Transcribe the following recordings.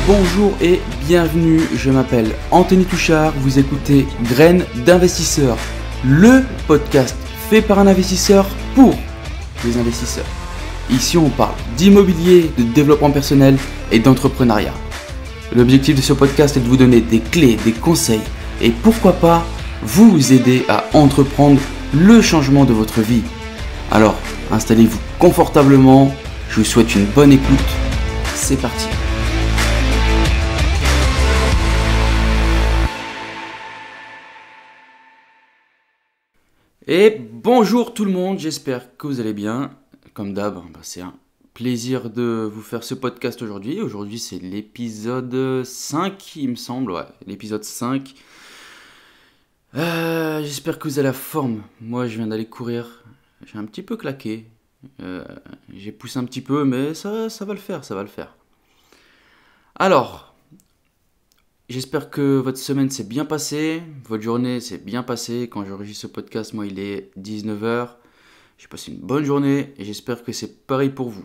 Bonjour et bienvenue, je m'appelle Anthony Touchard, vous écoutez Graines d'investisseurs, le podcast fait par un investisseur pour les investisseurs. Ici on parle d'immobilier, de développement personnel et d'entrepreneuriat. L'objectif de ce podcast est de vous donner des clés, des conseils et pourquoi pas vous aider à entreprendre le changement de votre vie. Alors installez-vous confortablement, je vous souhaite une bonne écoute, c'est parti. Et bonjour tout le monde, j'espère que vous allez bien. Comme d'hab, c'est un plaisir de vous faire ce podcast aujourd'hui. Aujourd'hui c'est l'épisode 5 il me semble, ouais, l'épisode 5. J'espère que vous avez la forme. Moi je viens d'aller courir, j'ai un petit peu claqué. J'ai poussé un petit peu mais ça va le faire, ça va le faire. Alors... J'espère que votre semaine s'est bien passée, votre journée s'est bien passée. Quand j'enregistre ce podcast, moi il est 19h. J'ai passé une bonne journée et j'espère que c'est pareil pour vous.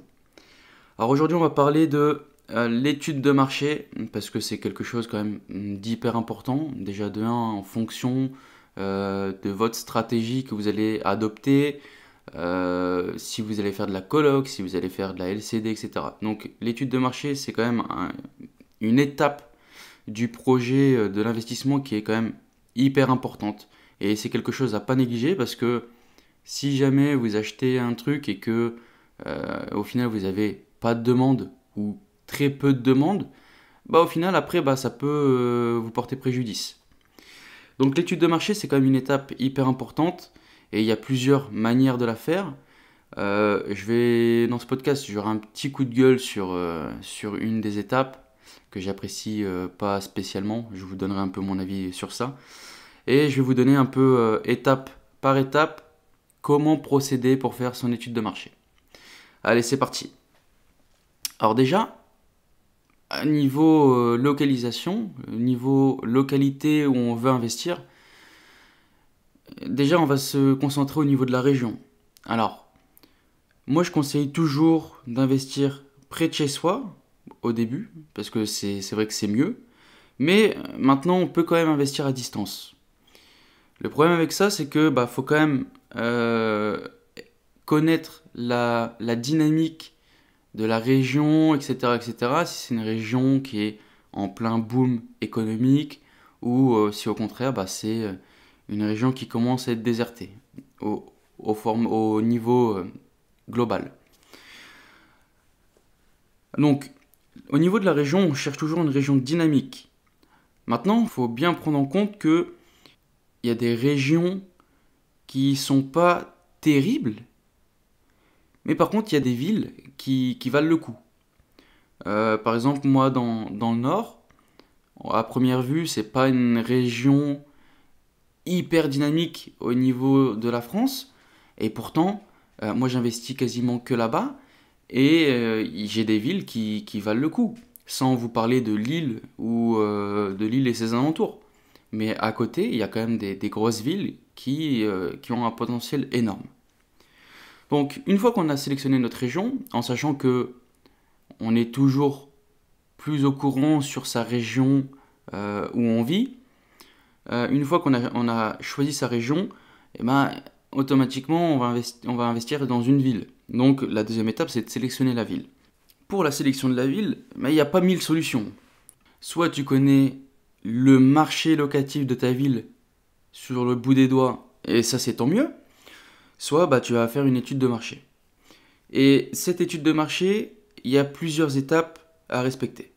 Alors aujourd'hui on va parler de l'étude de marché parce que c'est quelque chose quand même d'hyper important. Déjà de 1 en fonction de votre stratégie que vous allez adopter, si vous allez faire de la coloc, si vous allez faire de la LCD, etc. Donc l'étude de marché c'est quand même une étape du projet de l'investissement qui est quand même hyper importante. Et c'est quelque chose à pas négliger parce que si jamais vous achetez un truc et que au final vous n'avez pas de demande ou très peu de demande, au final après ça peut vous porter préjudice. Donc l'étude de marché c'est quand même une étape hyper importante et il y a plusieurs manières de la faire. Dans ce podcast, j'aurai un petit coup de gueule sur une des étapes que j'apprécie pas spécialement. Je vous donnerai un peu mon avis sur ça. Et je vais vous donner un peu étape par étape comment procéder pour faire son étude de marché. Allez, c'est parti. Alors déjà, à niveau localisation, niveau localité où on veut investir, déjà on va se concentrer au niveau de la région. Alors, moi je conseille toujours d'investir près de chez soi, au début, parce que c'est vrai que c'est mieux. Mais maintenant, on peut quand même investir à distance. Le problème avec ça, c'est que faut quand même connaître la dynamique de la région, etc., etc. Si c'est une région qui est en plein boom économique ou si au contraire, c'est une région qui commence à être désertée au niveau global. Donc, au niveau de la région, on cherche toujours une région dynamique. Maintenant, il faut bien prendre en compte qu'il y a des régions qui ne sont pas terribles, mais par contre, il y a des villes qui valent le coup. Par exemple, moi, dans le Nord, à première vue, c'est pas une région hyper dynamique au niveau de la France, et pourtant, moi, j'investis quasiment que là-bas. Et j'ai des villes qui valent le coup, sans vous parler de Lille ou de Lille et ses alentours. Mais à côté, il y a quand même des grosses villes qui ont un potentiel énorme. Donc, une fois qu'on a sélectionné notre région, en sachant que on est toujours plus au courant sur sa région où on vit, une fois qu'on a choisi sa région, automatiquement, on va investir dans une ville. Donc, la deuxième étape, c'est de sélectionner la ville. Pour la sélection de la ville, il n'y a pas 1000 solutions. Soit tu connais le marché locatif de ta ville sur le bout des doigts, et ça, c'est tant mieux. Soit tu vas faire une étude de marché. Et cette étude de marché, il y a plusieurs étapes à respecter.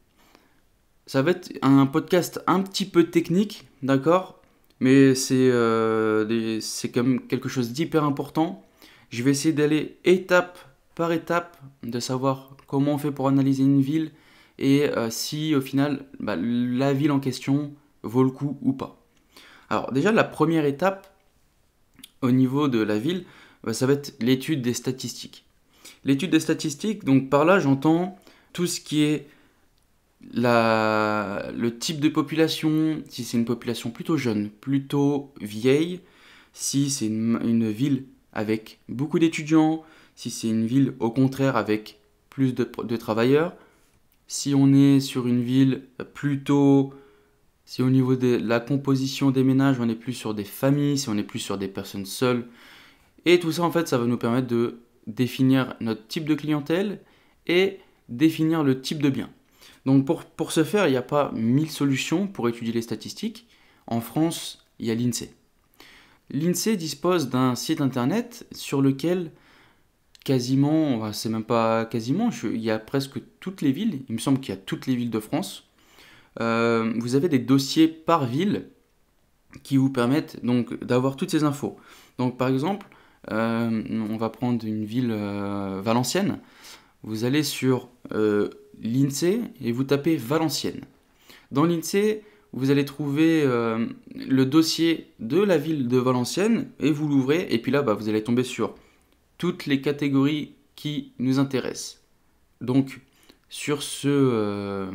Ça va être un podcast un petit peu technique, d'accord ? Mais c'est quand même quelque chose d'hyper important. Je vais essayer d'aller étape par étape, de savoir comment on fait pour analyser une ville et si au final la ville en question vaut le coup ou pas. Alors déjà la première étape au niveau de la ville, ça va être l'étude des statistiques. L'étude des statistiques, donc par là j'entends tout ce qui est le type de population, si c'est une population plutôt jeune, plutôt vieille, si c'est une ville avec beaucoup d'étudiants, si c'est une ville au contraire avec plus de travailleurs, si on est sur une ville plutôt, si au niveau de la composition des ménages, on est plus sur des familles, si on est plus sur des personnes seules. Et tout ça, en fait, ça va nous permettre de définir notre type de clientèle et définir le type de bien. Donc pour ce faire, il n'y a pas 1000 solutions pour étudier les statistiques. En France, il y a l'INSEE. L'INSEE dispose d'un site internet sur lequel quasiment, c'est même pas quasiment, il y a presque toutes les villes, il me semble qu'il y a toutes les villes de France. Vous avez des dossiers par ville qui vous permettent donc d'avoir toutes ces infos. Donc par exemple, on va prendre une ville Valenciennes. Vous allez sur l'INSEE et vous tapez Valenciennes. Dans l'INSEE, vous allez trouver le dossier de la ville de Valenciennes et vous l'ouvrez. Et puis là, vous allez tomber sur toutes les catégories qui nous intéressent. Donc, sur ce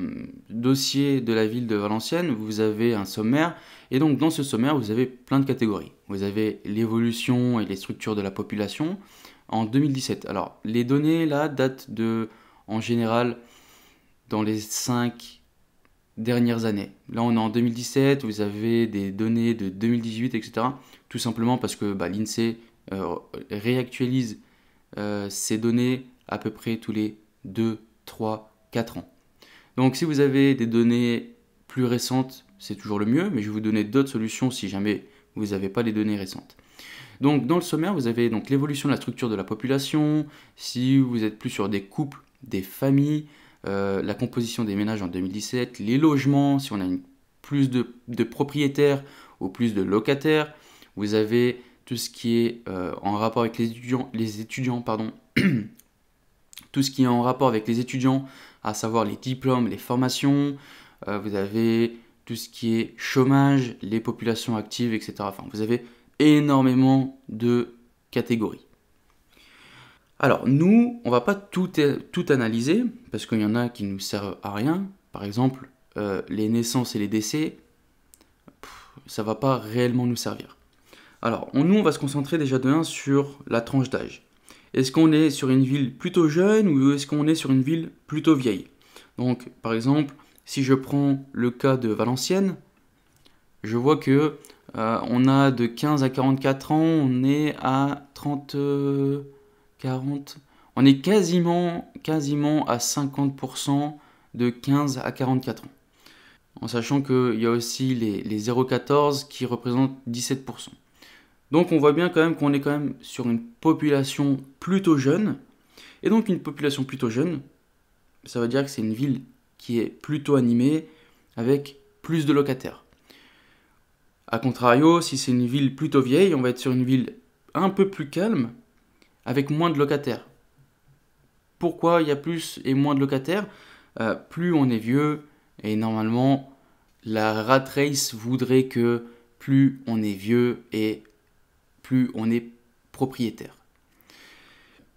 dossier de la ville de Valenciennes, vous avez un sommaire. Et donc, dans ce sommaire, vous avez plein de catégories. Vous avez l'évolution et les structures de la population en 2017. Alors, les données là datent en général, dans les 5 dernières années. Là, on est en 2017, vous avez des données de 2018, etc. Tout simplement parce que l'INSEE réactualise ces données à peu près tous les 2, 3, 4 ans. Donc, si vous avez des données plus récentes, c'est toujours le mieux, mais je vais vous donner d'autres solutions si jamais vous n'avez pas les données récentes. Donc, dans le sommaire, vous avez donc l'évolution de la structure de la population, si vous êtes plus sur des couples, des familles, la composition des ménages en 2017, les logements, si on a plus de propriétaires ou plus de locataires. Vous avez tout ce qui est en rapport avec les étudiants, tout ce qui est en rapport avec les étudiants, à savoir les diplômes, les formations. Vous avez tout ce qui est chômage, les populations actives, etc. Enfin, vous avez énormément de catégories. Alors, nous, on va pas tout analyser, parce qu'il y en a qui nous servent à rien. Par exemple, les naissances et les décès, ça va pas réellement nous servir. Alors, nous, on va se concentrer déjà de 1 sur la tranche d'âge. Est-ce qu'on est sur une ville plutôt jeune ou est-ce qu'on est sur une ville plutôt vieille? Donc, par exemple, si je prends le cas de Valenciennes, je vois que on a de 15 à 44 ans, on est à 30... 40. On est quasiment à 50% de 15 à 44 ans. En sachant qu'il y a aussi les 0,14 qui représentent 17%. Donc on voit bien quand même qu'on est quand même sur une population plutôt jeune. Et donc une population plutôt jeune, ça veut dire que c'est une ville qui est plutôt animée avec plus de locataires. A contrario, si c'est une ville plutôt vieille, on va être sur une ville un peu plus calme, avec moins de locataires. Pourquoi il y a plus et moins de locataires? Plus on est vieux, et normalement, la rat race voudrait que plus on est vieux et plus on est propriétaire.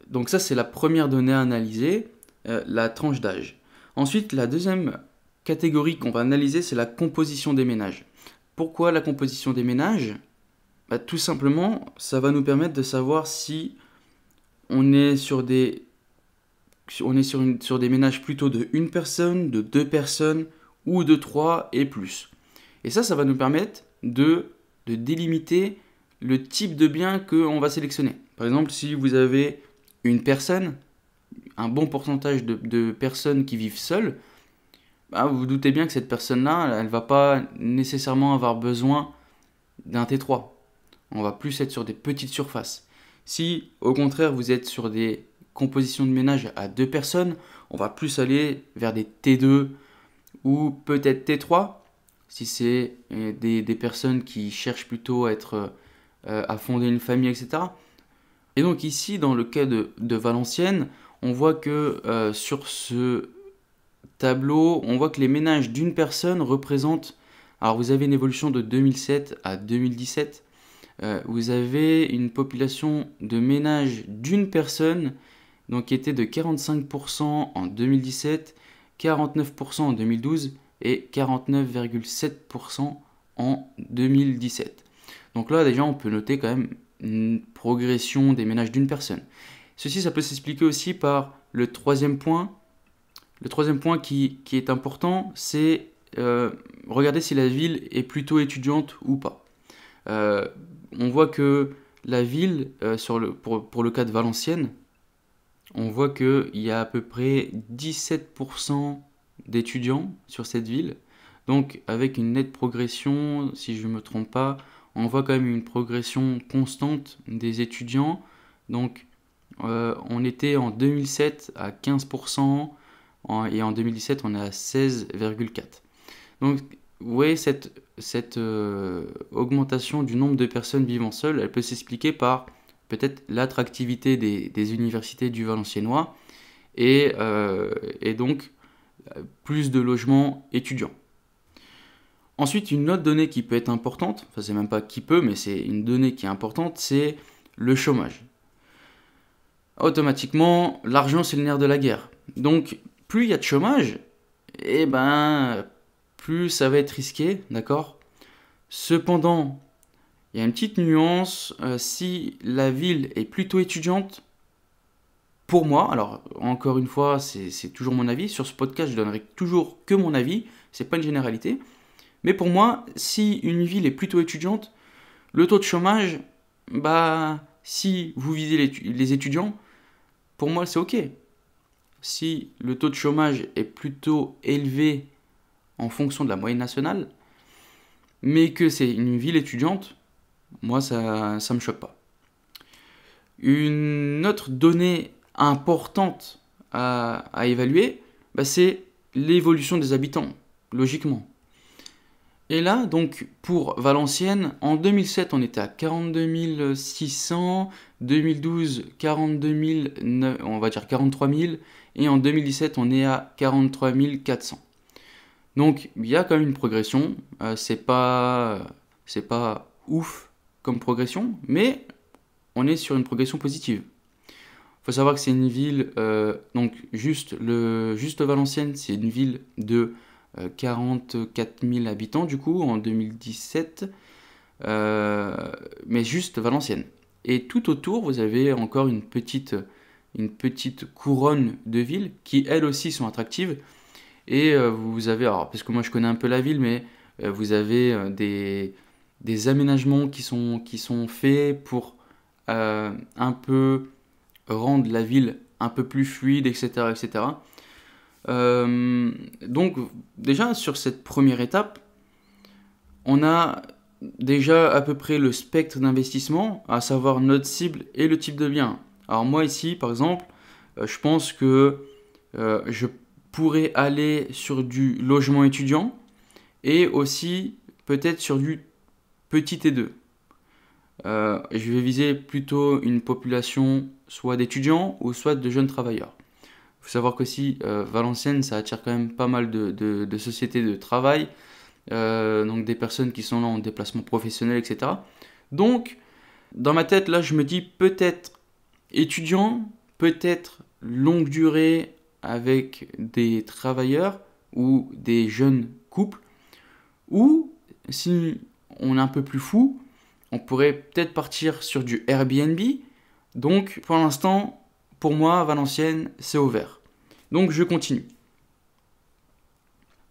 Donc ça, c'est la première donnée à analyser, la tranche d'âge. Ensuite, la deuxième catégorie qu'on va analyser, c'est la composition des ménages. Pourquoi la composition des ménages? Tout simplement, ça va nous permettre de savoir si on est sur des ménages plutôt de 1 personne, de 2 personnes ou de 3 et plus. Et ça va nous permettre de délimiter le type de bien qu'on va sélectionner. Par exemple, si vous avez une personne, un bon pourcentage de personnes qui vivent seules, vous vous doutez bien que cette personne-là, elle ne va pas nécessairement avoir besoin d'un T3. On va plus être sur des petites surfaces. Si, au contraire, vous êtes sur des compositions de ménage à 2 personnes, on va plus aller vers des T2 ou peut-être T3, si c'est des personnes qui cherchent plutôt à fonder une famille, etc. Et donc ici, dans le cas de Valenciennes, on voit que sur ce tableau, on voit que les ménages d'une personne représentent... Alors vous avez une évolution de 2007 à 2017. Vous avez une population de ménages d'une personne donc, qui était de 45% en 2017, 49% en 2012 et 49,7% en 2017. Donc là déjà on peut noter quand même une progression des ménages d'une personne. Ceci ça peut s'expliquer aussi par le troisième point, Le troisième point qui est important, c'est regarder si la ville est plutôt étudiante ou pas. On voit que la ville, pour le cas de Valenciennes, on voit qu'il y a à peu près 17% d'étudiants sur cette ville. Donc avec une nette progression, si je ne me trompe pas, on voit quand même une progression constante des étudiants. Donc on était en 2007 à 15% et en 2017 on est à 16,4%. Donc vous voyez cette augmentation du nombre de personnes vivant seules, elle peut s'expliquer par peut-être l'attractivité des universités du Valenciennois et donc plus de logements étudiants. Ensuite, une autre donnée qui peut être importante, enfin c'est même pas qui peut, mais c'est une donnée qui est importante, c'est le chômage. Automatiquement, l'argent c'est le nerf de la guerre. Donc plus il y a de chômage, et plus ça va être risqué, d'accord ? Cependant, il y a une petite nuance, si la ville est plutôt étudiante, pour moi, alors encore une fois, c'est toujours mon avis, sur ce podcast je donnerai toujours que mon avis, c'est pas une généralité, mais pour moi, si une ville est plutôt étudiante, le taux de chômage, si vous visez les étudiants, pour moi c'est ok. Si le taux de chômage est plutôt élevé en fonction de la moyenne nationale, mais que c'est une ville étudiante, moi ça me choque pas. Une autre donnée importante à évaluer, c'est l'évolution des habitants, logiquement. Et là, donc, pour Valenciennes, en 2007, on était à 42 600, 2012, 42 000, on va dire 43 000, et en 2017, on est à 43 400. Donc, il y a quand même une progression, c'est pas ouf comme progression, mais on est sur une progression positive. Il faut savoir que c'est une ville, donc juste Valenciennes, c'est une ville de 44 000 habitants du coup en 2017, mais juste Valenciennes. Et tout autour, vous avez encore une petite couronne de villes qui elles aussi sont attractives. Et vous avez, alors parce que moi je connais un peu la ville, mais vous avez des aménagements qui sont faits pour un peu rendre la ville un peu plus fluide, etc., etc. Donc déjà sur cette première étape, on a déjà à peu près le spectre d'investissement, à savoir notre cible et le type de bien. Alors moi ici par exemple, je pense que je pourrais aller sur du logement étudiant et aussi peut-être sur du petit T2. Je vais viser plutôt une population soit d'étudiants ou soit de jeunes travailleurs. Il faut savoir qu'aussi Valenciennes, ça attire quand même pas mal de sociétés de travail, donc des personnes qui sont là en déplacement professionnel, etc. Donc, dans ma tête, là, je me dis peut-être étudiant, peut-être longue durée avec des travailleurs ou des jeunes couples, ou si on est un peu plus fou, on pourrait peut-être partir sur du Airbnb. Donc, pour l'instant, pour moi, Valenciennes, c'est ouvert. Donc, je continue.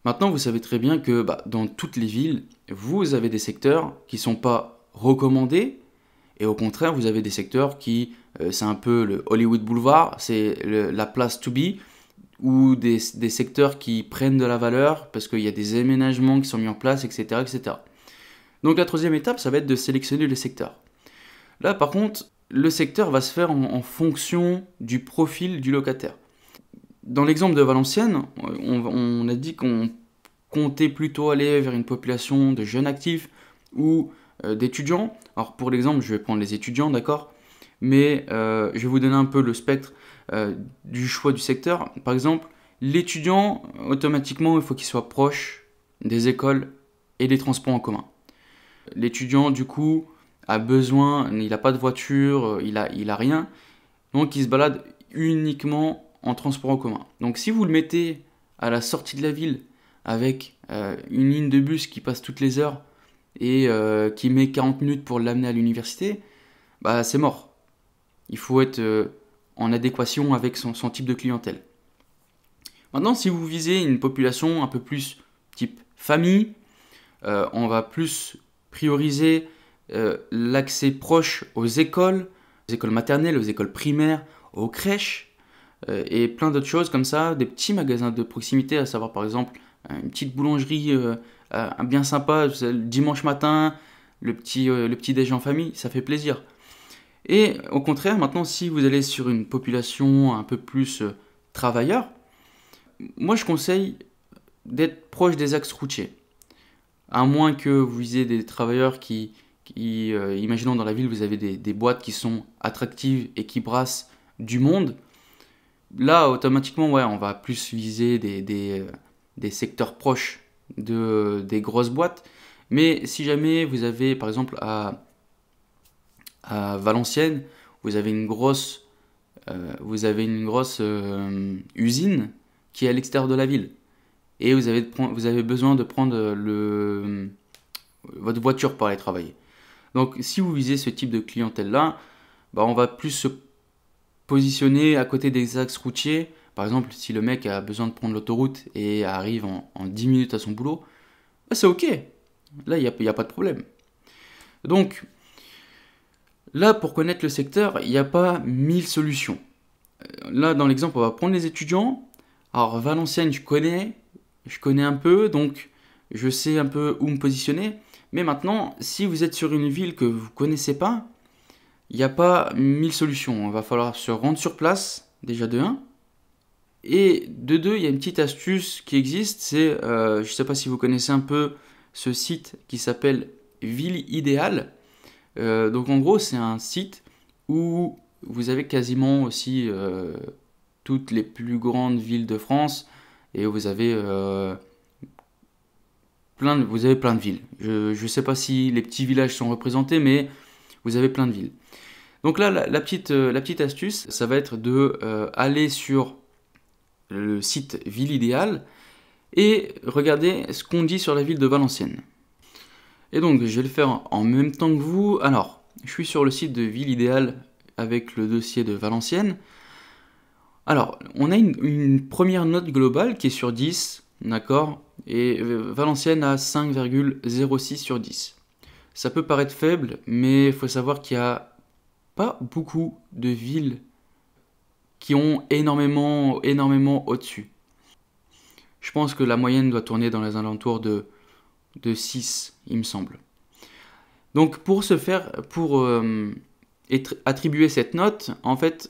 Maintenant, vous savez très bien que dans toutes les villes, vous avez des secteurs qui ne sont pas recommandés. Et au contraire, vous avez des secteurs qui, c'est un peu le Hollywood Boulevard, c'est la place to be, ou des secteurs qui prennent de la valeur parce qu'il y a des aménagements qui sont mis en place, etc., etc. Donc la troisième étape, ça va être de sélectionner le secteur. Là, par contre, le secteur va se faire en fonction du profil du locataire. Dans l'exemple de Valenciennes, on a dit qu'on comptait plutôt aller vers une population de jeunes actifs ou d'étudiants. Alors pour l'exemple, je vais prendre les étudiants, d'accord ? Mais je vais vous donner un peu le spectre du choix du secteur. Par exemple, l'étudiant, automatiquement, il faut qu'il soit proche des écoles et des transports en commun. L'étudiant, du coup, a besoin, il n'a pas de voiture, il a rien, donc il se balade uniquement en transport en commun. Donc si vous le mettez à la sortie de la ville avec une ligne de bus qui passe toutes les heures et qui met 40 minutes pour l'amener à l'université, c'est mort. Il faut être en adéquation avec son type de clientèle. Maintenant, si vous visez une population un peu plus type famille, on va plus prioriser l'accès proche aux écoles maternelles, aux écoles primaires, aux crèches et plein d'autres choses comme ça, des petits magasins de proximité, à savoir par exemple une petite boulangerie bien sympa le dimanche matin, le petit déj en famille, ça fait plaisir. Et au contraire, maintenant, si vous allez sur une population un peu plus travailleur, moi je conseille d'être proche des axes routiers. À moins que vous visez des travailleurs imaginons dans la ville, vous avez des boîtes qui sont attractives et qui brassent du monde. Là, automatiquement, ouais, on va plus viser des secteurs proches des grosses boîtes. Mais si jamais vous avez, par exemple, à Valenciennes, vous avez une grosse usine qui est à l'extérieur de la ville. Et vous avez besoin de prendre votre voiture pour aller travailler. Donc si vous visez ce type de clientèle-là, on va plus se positionner à côté des axes routiers. Par exemple, si le mec a besoin de prendre l'autoroute et arrive en 10 minutes à son boulot, c'est ok. Là, il n'y a pas de problème. Donc, là, pour connaître le secteur, il n'y a pas 1000 solutions. Là, dans l'exemple, on va prendre les étudiants. Alors, Valenciennes, je connais un peu, donc je sais un peu où me positionner. Mais maintenant, si vous êtes sur une ville que vous ne connaissez pas, il n'y a pas 1000 solutions. Il va falloir se rendre sur place, déjà de 1. Et de 2, il y a une petite astuce qui existe, c'est, je ne sais pas si vous connaissez un peu ce site qui s'appelle Ville Idéale. Donc en gros, c'est un site où vous avez quasiment aussi toutes les plus grandes villes de France et vous avez plein de villes. Je ne sais pas si les petits villages sont représentés, mais vous avez plein de villes. Donc là, la petite astuce, ça va être de aller sur le site Ville Idéale et regarder ce qu'on dit sur la ville de Valenciennes. Et donc, je vais le faire en même temps que vous. Alors, je suis sur le site de Ville Idéale avec le dossier de Valenciennes. Alors, on a une première note globale qui est sur 10, d'accord ? Et Valenciennes a 5,06 sur 10. Ça peut paraître faible, mais il faut savoir qu'il n'y a pas beaucoup de villes qui ont énormément au-dessus. Je pense que la moyenne doit tourner dans les alentours de 6, il me semble. Donc pour attribuer cette note, en fait,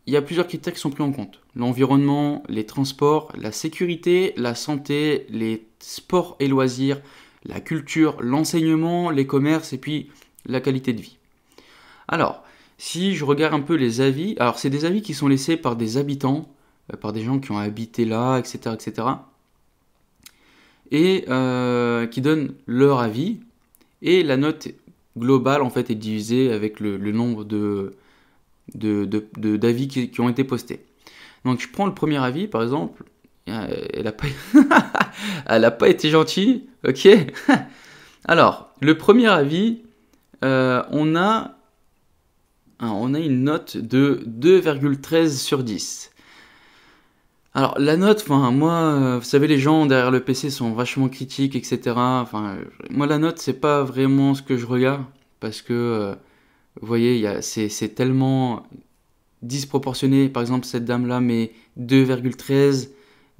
il y a plusieurs critères qui sont pris en compte. L'environnement, les transports, la sécurité, la santé, les sports et loisirs, la culture, l'enseignement, les commerces et puis la qualité de vie. Alors, si je regarde un peu les avis, alors c'est des avis qui sont laissés par des habitants, par des gens qui ont habité là, etc., etc., et qui donnent leur avis. Et la note globale, en fait, est divisée avec le nombre d'avis qui ont été postés. Donc, je prends le premier avis, par exemple. Elle n'a pas été gentille, ok. Alors, le premier avis, on a une note de 2,13 sur 10. Alors la note, moi, vous savez, les gens derrière le PC sont vachement critiques, etc. Moi la note, c'est pas vraiment ce que je regarde, parce que, vous voyez, c'est tellement disproportionné. Par exemple, cette dame-là met 2,13,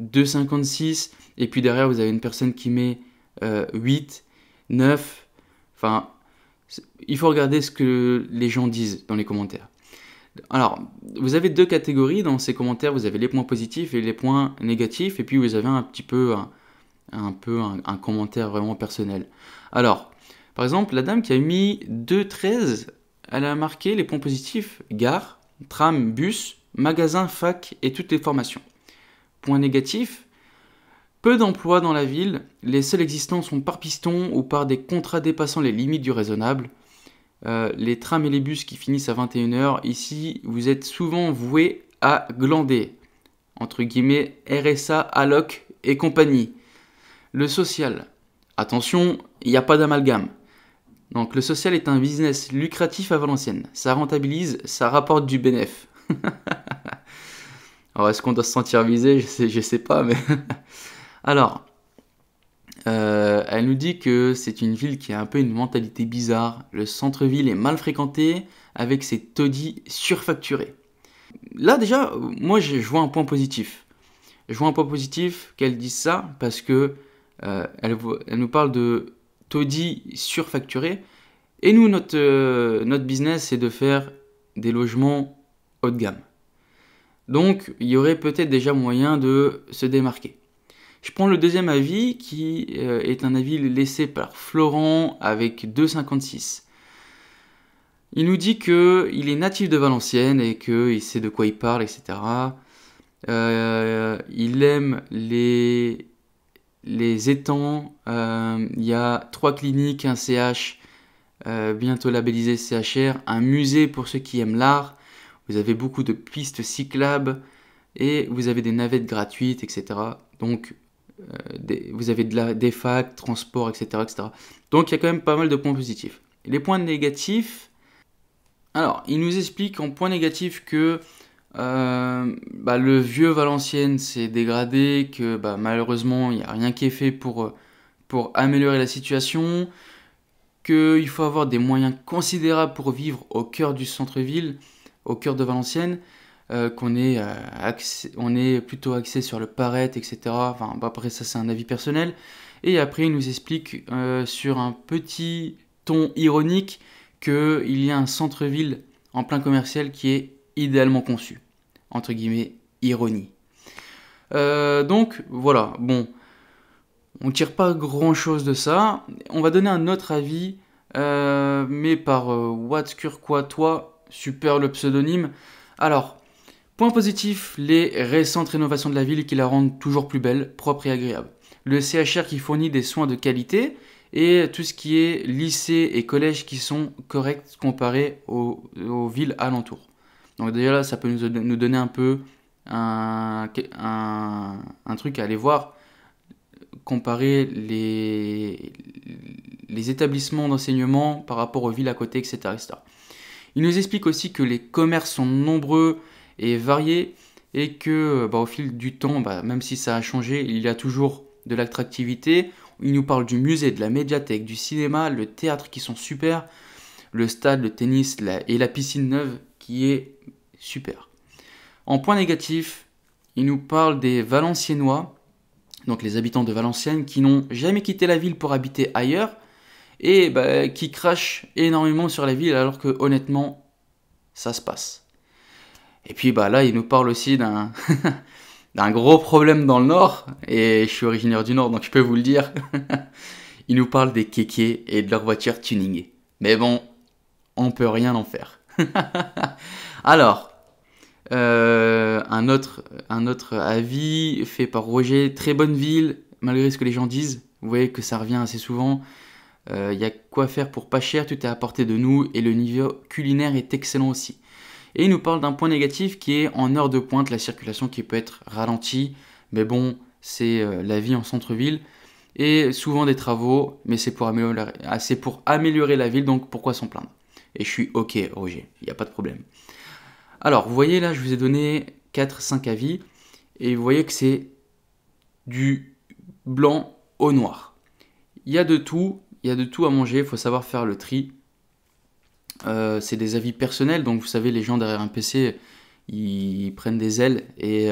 2,56, et puis derrière, vous avez une personne qui met 8, 9, il faut regarder ce que les gens disent dans les commentaires. Alors, vous avez deux catégories dans ces commentaires, vous avez les points positifs et les points négatifs, et puis vous avez un petit peu un commentaire vraiment personnel. Alors, par exemple, la dame qui a mis 2,13, elle a marqué les points positifs, gare, tram, bus, magasin, fac et toutes les formations. Point négatif, peu d'emplois dans la ville, les seuls existants sont par piston ou par des contrats dépassant les limites du raisonnable. Les trams et les bus qui finissent à 21h, ici vous êtes souvent voués à glander, entre guillemets RSA, alloc et compagnie. Le social, attention, il n'y a pas d'amalgame. Donc le social est un business lucratif à Valenciennes, ça rentabilise, ça rapporte du bénéf. Alors, est-ce qu'on doit se sentir visé? Je sais pas, mais... Alors, elle nous dit que c'est une ville qui a un peu une mentalité bizarre. Le centre-ville est mal fréquenté, avec ses taudis surfacturés. Là, déjà, moi, je vois un point positif. Je vois un point positif qu'elle dise ça, parce que elle nous parle de taudis surfacturés. Et nous, notre business, c'est de faire des logements haut de gamme. Donc, il y aurait peut-être déjà moyen de se démarquer. Je prends le deuxième avis, qui est un avis laissé par Florent avec 2,56. Il nous dit qu'il est natif de Valenciennes et qu'il sait de quoi il parle, etc. Il aime les étangs. Il y a 3 cliniques, un CH, bientôt labellisé CHR, un musée pour ceux qui aiment l'art. Vous avez beaucoup de pistes cyclables et vous avez des navettes gratuites, etc. Donc, vous avez des facs, transport, etc., etc. Donc, il y a quand même pas mal de points positifs. Et les points négatifs, alors, il nous explique en point négatif que le vieux Valenciennes s'est dégradé, que malheureusement, il n'y a rien qui est fait pour améliorer la situation, qu'il faut avoir des moyens considérables pour vivre au cœur du centre-ville, au cœur de Valenciennes, on est plutôt axé sur le paraître, etc. Enfin, après ça, c'est un avis personnel. Et après, il nous explique sur un petit ton ironique qu'il y a un centre-ville en plein commercial qui est idéalement conçu. Entre guillemets, ironie. Donc, voilà, bon. On ne tire pas grand-chose de ça. On va donner un autre avis, mais par Watskurquatois, super le pseudonyme. Alors, point positif, les récentes rénovations de la ville qui la rendent toujours plus belle, propre et agréable. Le CHR qui fournit des soins de qualité et tout ce qui est lycée et collège qui sont corrects comparés aux villes alentours. Donc déjà là, ça peut nous donner un peu un truc à aller voir, comparer les établissements d'enseignement par rapport aux villes à côté, etc., etc. Il nous explique aussi que les commerces sont nombreux et variés et que au fil du temps, même si ça a changé, il y a toujours de l'attractivité. Il nous parle du musée, de la médiathèque, du cinéma, le théâtre qui sont super, le stade, le tennis et la piscine neuve qui est super. En point négatif, il nous parle des Valenciennois, donc les habitants de Valenciennes qui n'ont jamais quitté la ville pour habiter ailleurs et qui crachent énormément sur la ville alors que honnêtement, ça se passe. Et puis là, il nous parle aussi d'un d'un gros problème dans le Nord, et je suis originaire du Nord donc je peux vous le dire. Il nous parle des kékés et de leurs voitures tuning. Mais bon, on peut rien en faire. Alors, un autre avis fait par Roger, très bonne ville, malgré ce que les gens disent. Vous voyez que ça revient assez souvent. Y a quoi faire pour pas cher, tout est à portée de nous et le niveau culinaire est excellent aussi. Et il nous parle d'un point négatif qui est en heure de pointe, la circulation qui peut être ralentie. Mais bon, c'est la vie en centre-ville. Et souvent des travaux, mais c'est pour améliorer la ville, donc pourquoi s'en plaindre? Et je suis ok, Roger, il n'y a pas de problème. Alors, vous voyez là, je vous ai donné 4-5 avis, et vous voyez que c'est du blanc au noir. Il y a de tout à manger, il faut savoir faire le tri. C'est des avis personnels, donc vous savez, les gens derrière un PC, ils prennent des ailes et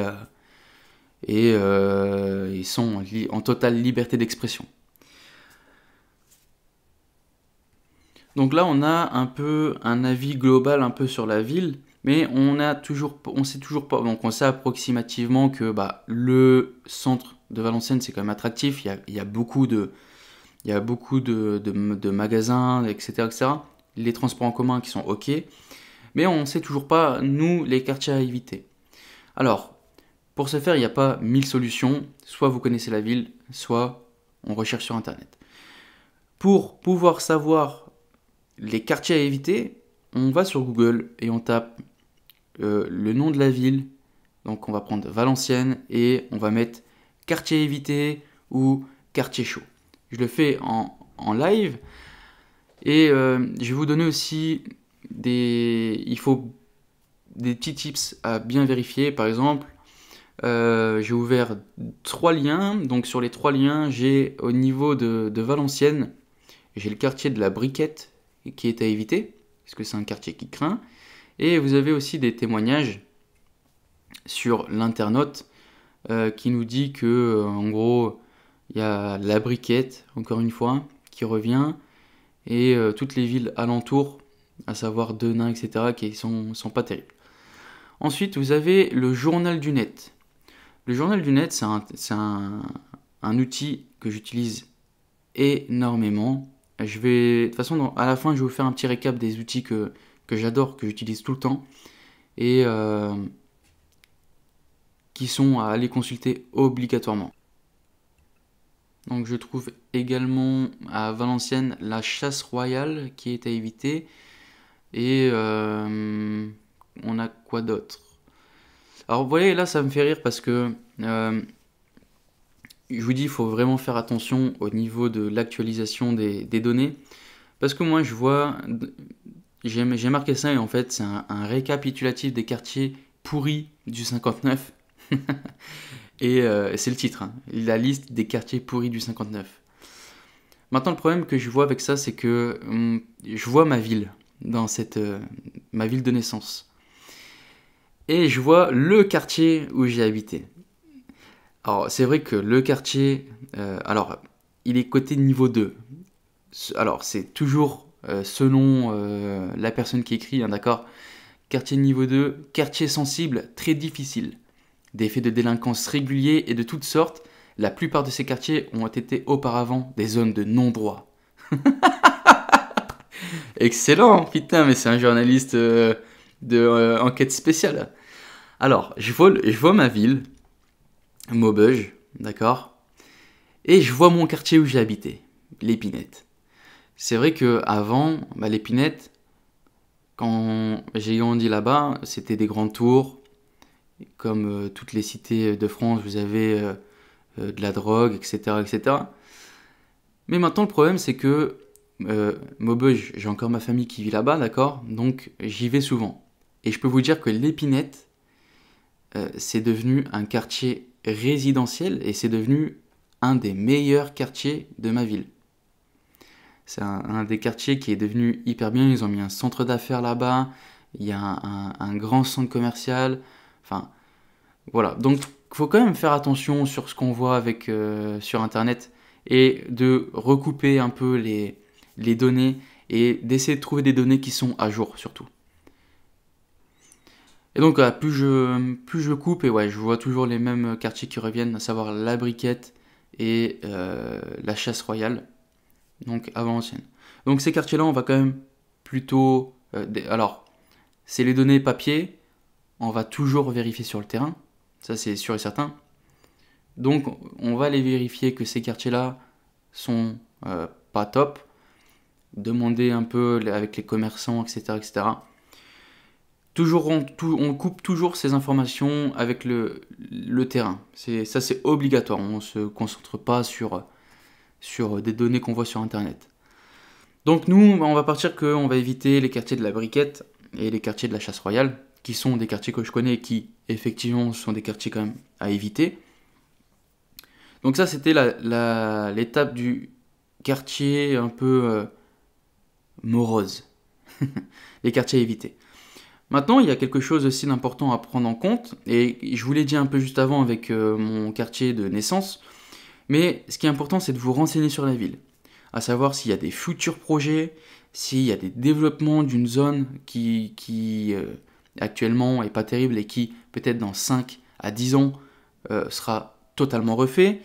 ils sont en totale liberté d'expression. Donc là, on a un peu un avis global un peu sur la ville, mais on sait toujours pas, donc on sait approximativement que le centre de Valenciennes c'est quand même attractif. Il y a beaucoup de magasins, etc., etc. Les transports en commun qui sont ok, mais on ne sait toujours pas, nous, les quartiers à éviter. Alors, pour ce faire, il n'y a pas 1000 solutions. Soit vous connaissez la ville, soit on recherche sur Internet. Pour pouvoir savoir les quartiers à éviter, on va sur Google et on tape le nom de la ville. Donc on va prendre Valenciennes et on va mettre quartier à éviter ou quartier chaud. Je le fais en live. Et je vais vous donner aussi il faut des petits tips à bien vérifier. Par exemple, J'ai ouvert 3 liens. Donc sur les 3 liens, j'ai au niveau de Valenciennes, j'ai le quartier de la Briquette qui est à éviter, parce que c'est un quartier qui craint. Et vous avez aussi des témoignages sur l'internaute qui nous dit que, en gros, il y a la Briquette, encore une fois, qui revient, et toutes les villes alentours, à savoir Denain, etc., qui sont pas terribles. Ensuite, vous avez le journal du net. Le journal du net, c'est un outil que j'utilise énormément. De toute façon, à la fin, je vais vous faire un petit récap des outils que j'adore, que j'utilise tout le temps, et qui sont à aller consulter obligatoirement. Donc je trouve également à Valenciennes la chasse royale qui est à éviter. Et on a quoi d'autre? Alors vous voyez, là ça me fait rire parce que je vous dis, il faut vraiment faire attention au niveau de l'actualisation des données. Parce que moi je vois, j'ai marqué ça et en fait c'est un récapitulatif des quartiers pourris du 59. Et c'est le titre, hein, la liste des quartiers pourris du 59. Maintenant, le problème que je vois avec ça, c'est que je vois ma ville, dans ma ville de naissance. Et je vois le quartier où j'ai habité. Alors, c'est vrai que le quartier, alors, il est coté niveau 2. Alors, c'est toujours selon la personne qui écrit, hein, d'accord? Quartier niveau 2, quartier sensible, très difficile. Des faits de délinquance réguliers et de toutes sortes, la plupart de ces quartiers ont été auparavant des zones de non-droit. Excellent, putain, mais c'est un journaliste de enquête spéciale. Alors, je vois ma ville, Maubeuge, d'accord? Et je vois mon quartier où j'ai habité, l'Épinette. C'est vrai que avant, l'Épinette, quand j'ai grandi là-bas, c'était des grandes tours. Comme toutes les cités de France, vous avez de la drogue, etc., etc. Mais maintenant, le problème, c'est que Maubeuge, j'ai encore ma famille qui vit là-bas, d'accord? Donc, j'y vais souvent. Et je peux vous dire que l'Épinette, c'est devenu un quartier résidentiel et c'est devenu un des meilleurs quartiers de ma ville. C'est un des quartiers qui est devenu hyper bien. Ils ont mis un centre d'affaires là-bas. Il y a un grand centre commercial. Enfin, voilà. Donc, il faut quand même faire attention sur ce qu'on voit sur Internet et de recouper un peu les données et d'essayer de trouver des données qui sont à jour surtout. Et donc, voilà, plus je coupe, et ouais, je vois toujours les mêmes quartiers qui reviennent, à savoir la Briquette et la Chasse Royale, donc à Valenciennes. Donc, ces quartiers-là, on va quand même plutôt... alors, c'est les données papier, on va toujours vérifier sur le terrain, ça c'est sûr et certain. Donc on va aller vérifier que ces quartiers-là sont pas top, demander un peu avec les commerçants, etc. etc. Toujours, on coupe toujours ces informations avec le terrain. Ça c'est obligatoire, on ne se concentre pas sur des données qu'on voit sur Internet. Donc nous, on va partir qu'on va éviter les quartiers de la Briquette et les quartiers de la Chasse Royale, qui sont des quartiers que je connais et qui, effectivement, sont des quartiers quand même à éviter. Donc ça, c'était l'étape du quartier un peu morose. Les quartiers à éviter. Maintenant, il y a quelque chose aussi d'important à prendre en compte, et je vous l'ai dit un peu juste avant avec mon quartier de naissance, mais ce qui est important, c'est de vous renseigner sur la ville, à savoir s'il y a des futurs projets, s'il y a des développements d'une zone qui actuellement est pas terrible et qui peut-être dans 5 à 10 ans sera totalement refait,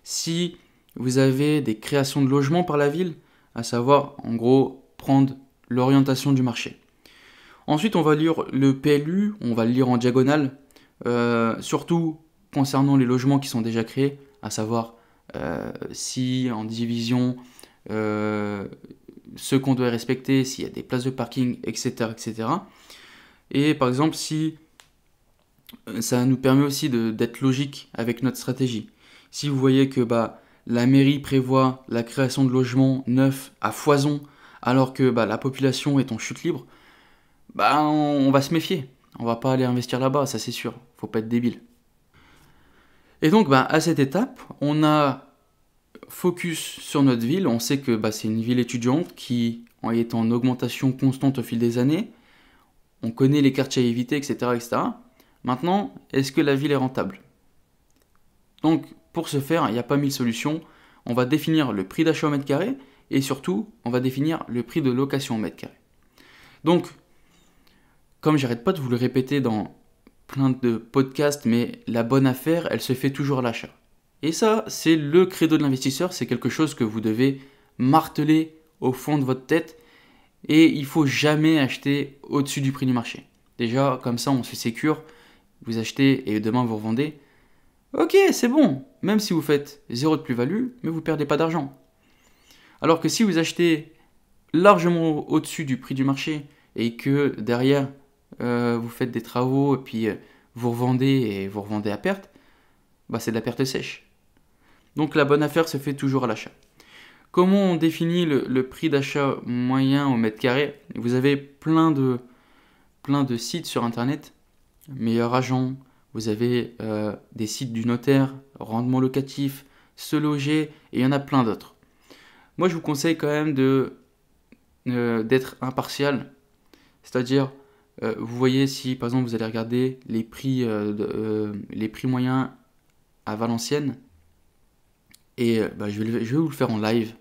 si vous avez des créations de logements par la ville, à savoir en gros prendre l'orientation du marché. Ensuite on va lire le PLU, on va le lire en diagonale, surtout concernant les logements qui sont déjà créés, à savoir si en division ce qu'on doit respecter, s'il y a des places de parking, etc., etc. Et par exemple, si ça nous permet aussi d'être logique avec notre stratégie. Si vous voyez que la mairie prévoit la création de logements neufs à foison, alors que la population est en chute libre, on va se méfier. On va pas aller investir là-bas, ça c'est sûr. Faut pas être débile. Et donc, à cette étape, on a focus sur notre ville. On sait que c'est une ville étudiante qui est en augmentation constante au fil des années. On connaît les quartiers à éviter, etc., etc. Maintenant, est-ce que la ville est rentable? Donc, pour ce faire, il n'y a pas mille solutions. On va définir le prix d'achat au mètre carré et surtout, on va définir le prix de location au mètre carré. Donc, comme j'arrête pas de vous le répéter dans plein de podcasts, mais la bonne affaire, elle se fait toujours à l'achat. Et ça, c'est le credo de l'investisseur, c'est quelque chose que vous devez marteler au fond de votre tête et il faut jamais acheter au-dessus du prix du marché. Déjà, comme ça, on se sécure, vous achetez et demain vous revendez. Ok, c'est bon, même si vous faites zéro de plus-value, mais vous ne perdez pas d'argent. Alors que si vous achetez largement au-dessus du prix du marché et que derrière vous faites des travaux et puis vous revendez à perte, c'est de la perte sèche. Donc la bonne affaire se fait toujours à l'achat. Comment on définit le prix d'achat moyen au mètre carré? Vous avez plein de sites sur internet, Meilleur Agent, vous avez des sites du notaire, rendement locatif, Se Loger, et il y en a plein d'autres. Moi je vous conseille quand même d'être impartial, c'est-à-dire vous voyez si par exemple vous allez regarder les prix moyens à Valenciennes, et je vais vous le faire en live,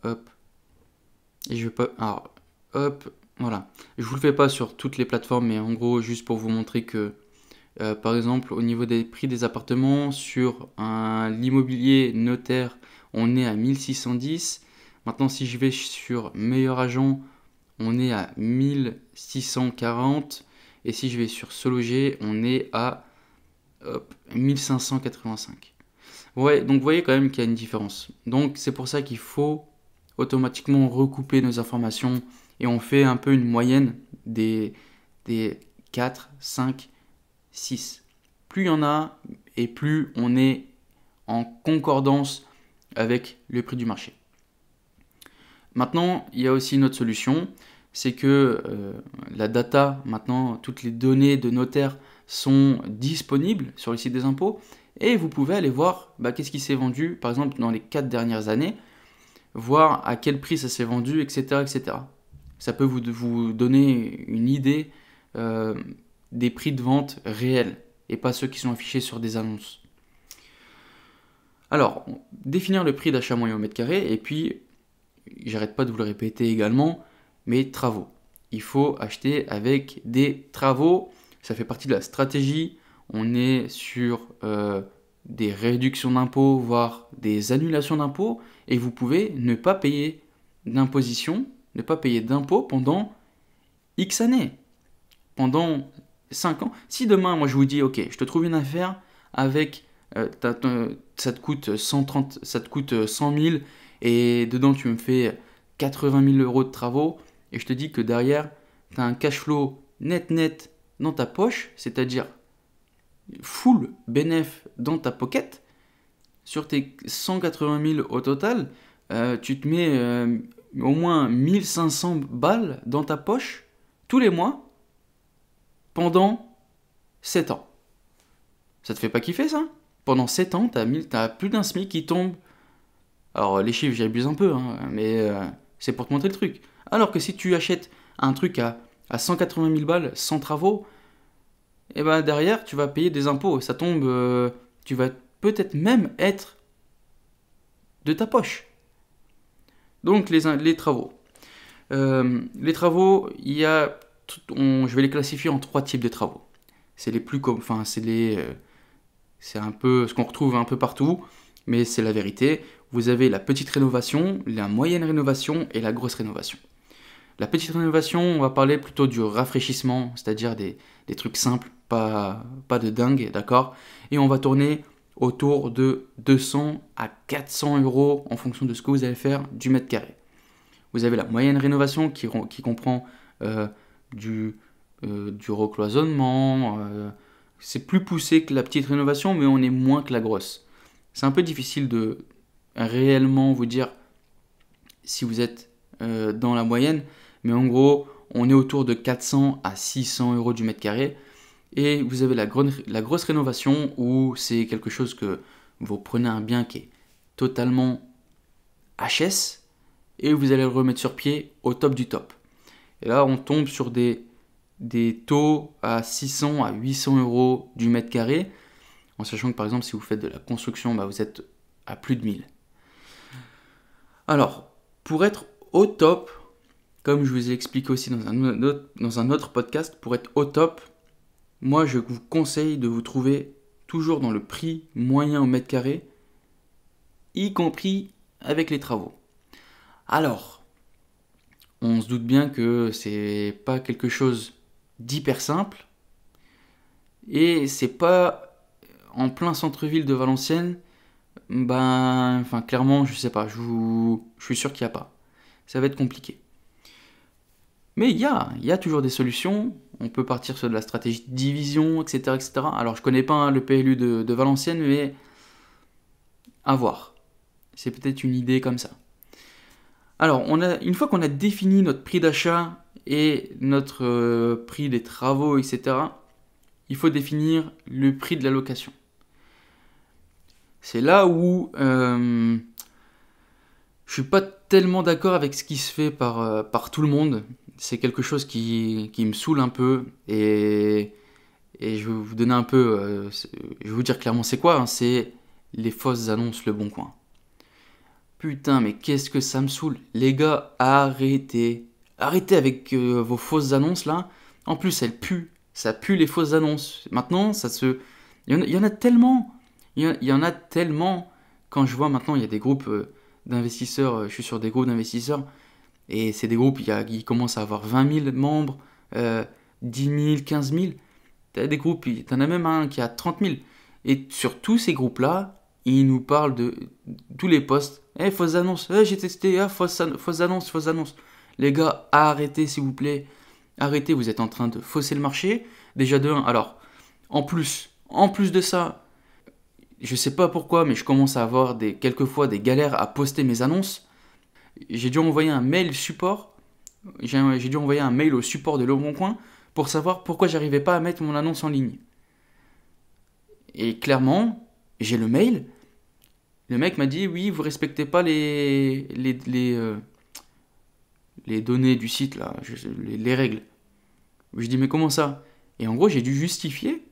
hop, et je vais pas, alors, hop, voilà, je vous le fais pas sur toutes les plateformes, mais en gros juste pour vous montrer que par exemple au niveau des prix des appartements sur l'immobilier notaire, on est à 1610. Maintenant si je vais sur Meilleur Agent, on est à 1640, et si je vais sur Se Loger, on est à 1585. Ouais, donc vous voyez quand même qu'il y a une différence. Donc c'est pour ça qu'il faut automatiquement recouper nos informations et on fait un peu une moyenne des 4, 5, 6. Plus il y en a et plus on est en concordance avec le prix du marché. Maintenant, il y a aussi une autre solution, c'est que la data, maintenant, toutes les données de notaires sont disponibles sur le site des impôts et vous pouvez aller voir qu'est-ce qui s'est vendu, par exemple, dans les 4 dernières années, voir à quel prix ça s'est vendu, etc. etc. Ça peut vous donner une idée des prix de vente réels et pas ceux qui sont affichés sur des annonces. Alors, définir le prix d'achat moyen au mètre carré, et puis, j'arrête pas de vous le répéter également, mais travaux. Il faut acheter avec des travaux, ça fait partie de la stratégie. On est sur des réductions d'impôts, voire des annulations d'impôts, et vous pouvez ne pas payer d'imposition, ne pas payer d'impôts pendant X années, pendant 5 ans. Si demain, moi je vous dis, ok, je te trouve une affaire avec, ça te coûte 100 000, et dedans tu me fais 80 000 euros de travaux, et je te dis que derrière, tu as un cash flow net dans ta poche, c'est-à-dire full bénéf dans ta pocket, sur tes 180 000 au total, tu te mets au moins 1500 balles dans ta poche tous les mois pendant 7 ans. Ça te fait pas kiffer ça? Pendant 7 ans, t'as plus d'un SMIC qui tombe. Alors les chiffres, j'abuse un peu, mais c'est pour te montrer le truc. Alors que si tu achètes un truc à 180 000 balles sans travaux, et derrière, tu vas payer des impôts. Ça tombe, tu vas peut-être même être de ta poche. Donc les travaux. Les travaux, il y a, je vais les classifier en 3 types de travaux. C'est les plus c'est un peu ce qu'on retrouve un peu partout, mais c'est la vérité. Vous avez la petite rénovation, la moyenne rénovation et la grosse rénovation. La petite rénovation, on va parler plutôt du rafraîchissement, c'est-à-dire des trucs simples, pas de dingue, d'accord? Et on va tourner autour de 200 à 400 euros en fonction de ce que vous allez faire du mètre carré. Vous avez la moyenne rénovation qui comprend du recloisonnement. C'est plus poussé que la petite rénovation, mais on est moins que la grosse. C'est un peu difficile de réellement vous dire si vous êtes dans la moyenne, mais en gros, on est autour de 400 à 600 euros du mètre carré. Et vous avez la grosse rénovation où c'est quelque chose que vous prenez un bien qui est totalement HS et vous allez le remettre sur pied au top du top. Et là, on tombe sur des taux à 600 à 800 euros du mètre carré, en sachant que par exemple, si vous faites de la construction, vous êtes à plus de 1000. Alors, pour être au top, comme je vous ai expliqué aussi dans un autre podcast, pour être au top, moi je vous conseille de vous trouver toujours dans le prix moyen au mètre carré, y compris avec les travaux. Alors, on se doute bien que c'est pas quelque chose d'hyper simple, et c'est pas en plein centre-ville de Valenciennes. Clairement, je sais pas, je suis sûr qu'il n'y a pas. Ça va être compliqué. Mais il y a toujours des solutions. On peut partir sur de la stratégie de division, etc. etc. Alors, je connais pas le PLU de Valenciennes, mais à voir. C'est peut-être une idée comme ça. Alors, une fois qu'on a défini notre prix d'achat et notre prix des travaux, etc., il faut définir le prix de la location. C'est là où je suis pas tellement d'accord avec ce qui se fait par tout le monde. C'est quelque chose qui me saoule un peu et je vais vous donner un peu, je vais vous dire clairement c'est quoi, c'est les fausses annonces Le Bon Coin. Putain, mais qu'est-ce que ça me saoule. Les gars, arrêtez. Arrêtez avec vos fausses annonces là. En plus, elles puent. Ça pue les fausses annonces. Maintenant, il y en a tellement. Il y en a tellement. Quand je vois maintenant, il y a des groupes d'investisseurs. Je suis sur des groupes d'investisseurs. Et c'est des groupes qui commencent à avoir 20 000 membres, 10 000, 15 000. T'as des groupes, t'en as même un qui a 30 000. Et sur tous ces groupes-là, ils nous parlent de tous les posts. Fausses annonces. J'ai testé. Fausses annonces. Les gars, arrêtez s'il vous plaît. Arrêtez, vous êtes en train de fausser le marché. Déjà de 1. Alors, en plus de ça, je sais pas pourquoi, mais je commence à avoir quelquefois des galères à poster mes annonces. J'ai dû envoyer un mail support. J'ai dû envoyer un mail au support de Le Bon Coin pour savoir pourquoi j'arrivais pas à mettre mon annonce en ligne. Et clairement, j'ai le mail. Le mec m'a dit oui, vous respectez pas les données du site là, les règles. Je dis mais comment ça? Et en gros, j'ai dû justifier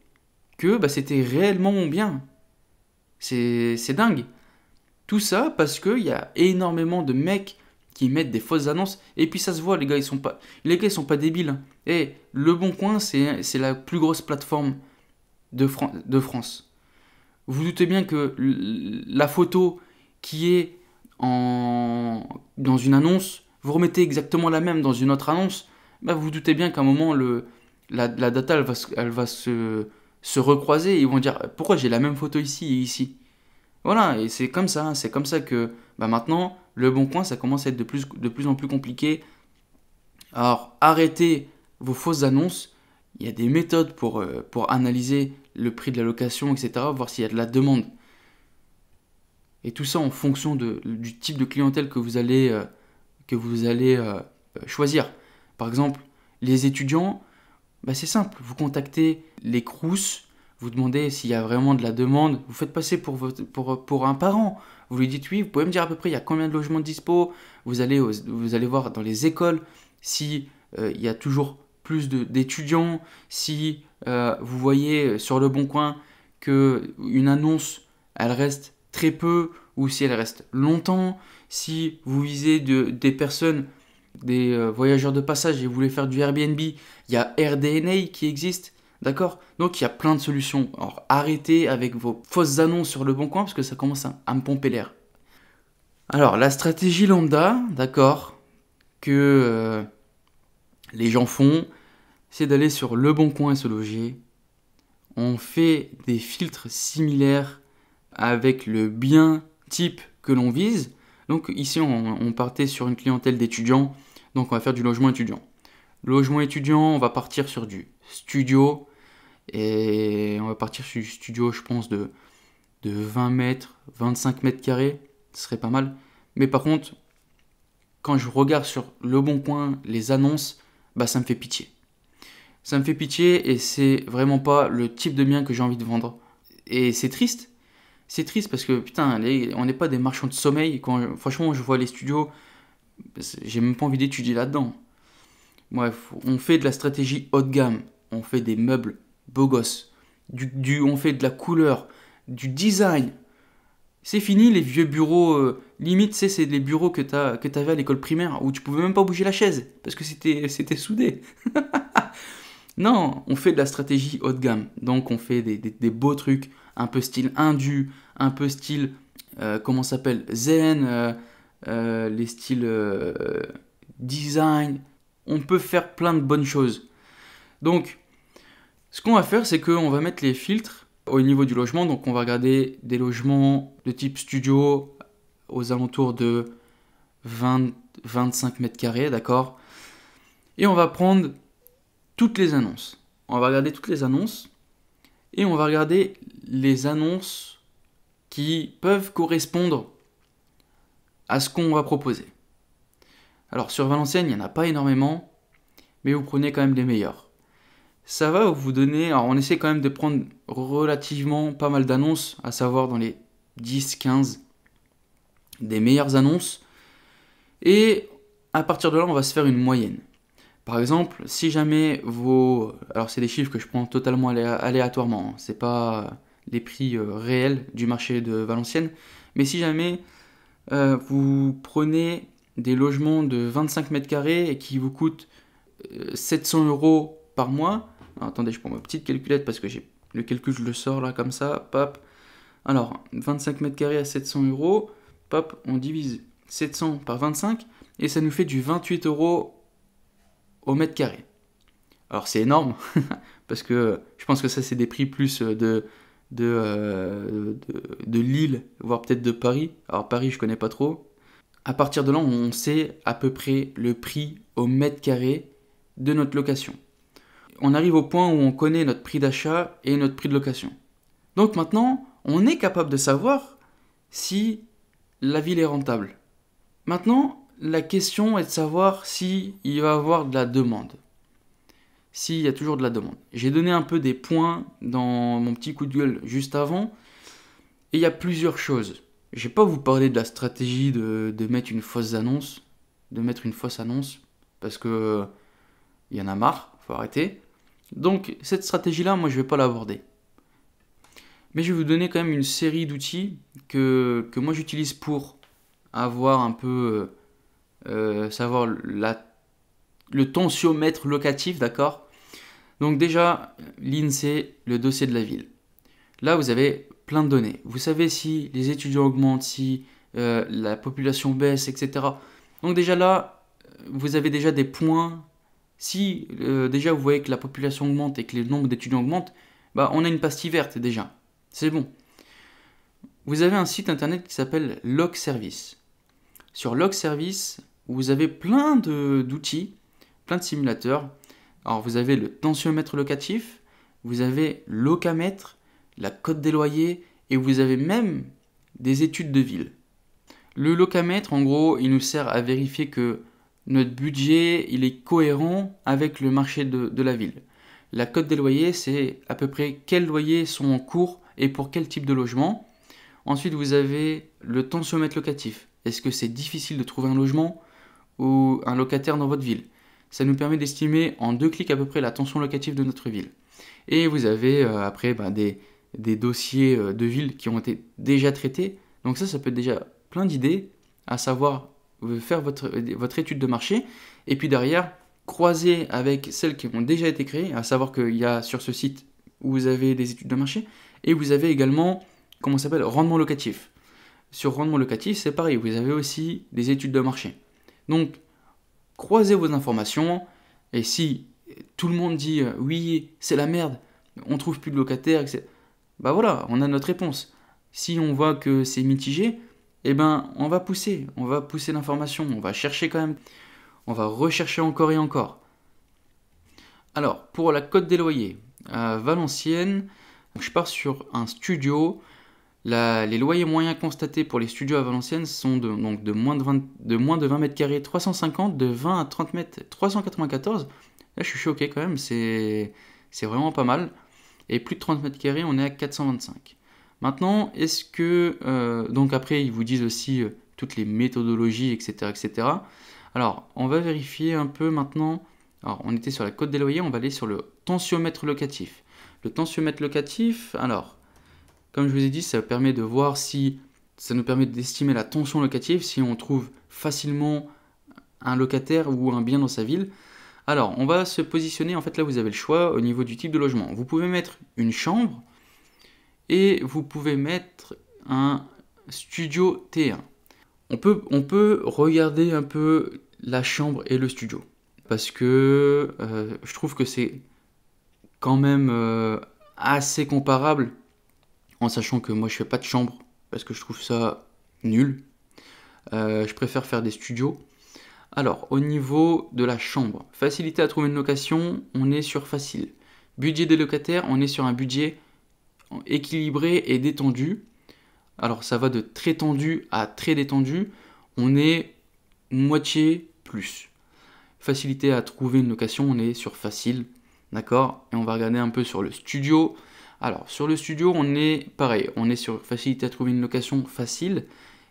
que c'était réellement mon bien. C'est dingue. Tout ça parce qu'il y a énormément de mecs qui mettent des fausses annonces. Et puis ça se voit, les gars, ils sont pas débiles. Et Le Bon Coin, c'est la plus grosse plateforme de France. Vous vous doutez bien que la photo qui est dans une annonce, vous remettez exactement la même dans une autre annonce, vous vous doutez bien qu'à un moment, la data, elle va se recroiser et ils vont dire pourquoi j'ai la même photo ici et ici. Voilà, et c'est comme ça que maintenant, Le Bon Coin, ça commence à être de plus en plus compliqué. Alors, arrêtez vos fausses annonces. Il y a des méthodes pour analyser le prix de la location, etc., voir s'il y a de la demande. Et tout ça en fonction du type de clientèle que vous allez choisir. Par exemple, les étudiants, c'est simple, vous contactez les Crous, vous demandez s'il y a vraiment de la demande, vous faites passer pour un parent. Vous lui dites oui, vous pouvez me dire à peu près il y a combien de logements dispo. Vous allez voir dans les écoles si il y a toujours plus d'étudiants, si vous voyez sur Le Bon Coin qu'une annonce, elle reste très peu ou si elle reste longtemps, si vous visez des personnes, des voyageurs de passage et vous voulez faire du Airbnb, il y a AirDNA qui existe, d'accord? Donc il y a plein de solutions. Alors arrêtez avec vos fausses annonces sur Le Bon Coin parce que ça commence à me pomper l'air. Alors la stratégie lambda, d'accord, que les gens font, c'est d'aller sur Le Bon Coin et Se Loger. On fait des filtres similaires avec le bien type que l'on vise. Donc ici, on partait sur une clientèle d'étudiants. Donc on va faire du logement étudiant. Logement étudiant, on va partir sur du studio. Et on va partir sur du studio, je pense, de 20 mètres, 25 mètres carrés. Ce serait pas mal. Mais par contre, quand je regarde sur Le Bon Coin les annonces, ça me fait pitié. Ça me fait pitié et c'est vraiment pas le type de bien que j'ai envie de vendre. Et c'est triste. C'est triste parce que putain, on n'est pas des marchands de sommeil. Franchement, je vois les studios, j'ai même pas envie d'étudier là-dedans. Bref, on fait de la stratégie haut de gamme. On fait des meubles beaux gosses. On fait de la couleur, du design. C'est fini les vieux bureaux. Limite, c'est les bureaux que t'avais à l'école primaire où tu pouvais même pas bouger la chaise parce que c'était soudé. Non, on fait de la stratégie haut de gamme. Donc on fait des beaux trucs, un peu style Indu, un peu style, comment ça s'appelle, Zen, les styles design. On peut faire plein de bonnes choses. Donc, ce qu'on va faire, c'est qu'on va mettre les filtres au niveau du logement. Donc on va regarder des logements de type studio aux alentours de 20-25 mètres carrés, d'accord? Et on va prendre toutes les annonces. On va regarder toutes les annonces et on va regarder les annonces qui peuvent correspondre à ce qu'on va proposer. Alors sur Valenciennes, il n'y en a pas énormément, mais vous prenez quand même les meilleurs. Ça va vous donner... Alors on essaie quand même de prendre relativement pas mal d'annonces, à savoir dans les 10-15 des meilleures annonces. Et à partir de là, on va se faire une moyenne. Par exemple, si jamais vos... Alors c'est des chiffres que je prends totalement aléatoirement, c'est pas les prix réels du marché de Valenciennes, mais si jamais vous prenez des logements de 25 mètres carrés et qui vous coûtent 700 euros par mois... Alors, attendez, je prends ma petite calculette parce que le calcul, je le sors là comme ça, pop. Alors, 25 mètres carrés à 700 euros, pop, on divise 700 par 25 et ça nous fait du 28 euros au mètre carré. Alors c'est énorme, parce que je pense que ça c'est des prix plus de Lille, voire peut-être de Paris. Alors Paris je connais pas trop. À partir de là on sait à peu près le prix au mètre carré de notre location. On arrive au point où on connaît notre prix d'achat et notre prix de location. Donc maintenant on est capable de savoir si la ville est rentable. Maintenant, la question est de savoir s'il va y avoir de la demande. S'il y a toujours de la demande. J'ai donné un peu des points dans mon petit coup de gueule juste avant. Et il y a plusieurs choses. Je ne vais pas vous parler de la stratégie de mettre une fausse annonce. Parce que il y en a marre, il faut arrêter. Donc cette stratégie-là, moi je ne vais pas l'aborder. Mais je vais vous donner quand même une série d'outils que moi j'utilise pour avoir un peu... savoir le tensiomètre locatif, d'accord? Donc déjà, l'INSEE, le dossier de la ville. Là, vous avez plein de données. Vous savez si les étudiants augmentent, si la population baisse, etc. Donc déjà là, vous avez déjà des points. Si déjà vous voyez que la population augmente et que le nombre d'étudiants augmente, bah, on a une pastille verte déjà. C'est bon. Vous avez un site internet qui s'appelle LogService. Sur LogService, vous avez plein d'outils, plein de simulateurs. Alors vous avez le tensiomètre locatif, vous avez Locamètre, la cote des loyers et vous avez même des études de ville. Le Locamètre, en gros, il nous sert à vérifier que notre budget il est cohérent avec le marché de la ville. La cote des loyers, c'est à peu près quels loyers sont en cours et pour quel type de logement. Ensuite, vous avez le tensiomètre locatif. Est-ce que c'est difficile de trouver un logement ou un locataire dans votre ville? Ça nous permet d'estimer en 2 clics à peu près la tension locative de notre ville. Et vous avez après des dossiers de ville qui ont été déjà traités. Donc ça peut être déjà plein d'idées, à savoir faire votre étude de marché. Et puis derrière, croiser avec celles qui ont déjà été créées, à savoir qu'il y a sur ce site où vous avez des études de marché. Et vous avez également, comment ça s'appelle, rendement locatif. Sur rendement locatif, c'est pareil, vous avez aussi des études de marché. Donc, croisez vos informations, et si tout le monde dit oui, c'est la merde, on trouve plus de locataires, etc. Bah voilà, on a notre réponse. Si on voit que c'est mitigé, eh ben on va pousser l'information, on va chercher quand même, on va rechercher encore et encore. Alors, pour la cote des loyers, à Valenciennes, je pars sur un studio. Les loyers moyens constatés pour les studios à Valenciennes sont de moins de 20 mètres carrés 350, de 20 à 30 mètres 394, Là, je suis choqué quand même, c'est vraiment pas mal. Et plus de 30 mètres carrés, on est à 425. Maintenant, est-ce que... donc après, ils vous disent aussi toutes les méthodologies, etc., etc. Alors, on va vérifier un peu maintenant. Alors, on était sur la cote des loyers, on va aller sur le tensiomètre locatif. Le tensiomètre locatif, alors, comme je vous ai dit, ça permet de voir si... Ça nous permet d'estimer la tension locative, si on trouve facilement un locataire ou un bien dans sa ville. Alors, on va se positionner, en fait là vous avez le choix au niveau du type de logement. Vous pouvez mettre une chambre et vous pouvez mettre un studio T1. On peut regarder un peu la chambre et le studio. Parce que je trouve que c'est quand même assez comparable, en sachant que moi je fais pas de chambre, parce que je trouve ça nul. Je préfère faire des studios. Alors, au niveau de la chambre, facilité à trouver une location, on est sur facile. Budget des locataires, on est sur un budget équilibré et détendu. Alors, ça va de très tendu à très détendu. On est moitié plus. Facilité à trouver une location, on est sur facile. D'accord? Et on va regarder un peu sur le studio. Alors, sur le studio, on est pareil. On est sur facilité à trouver une location facile.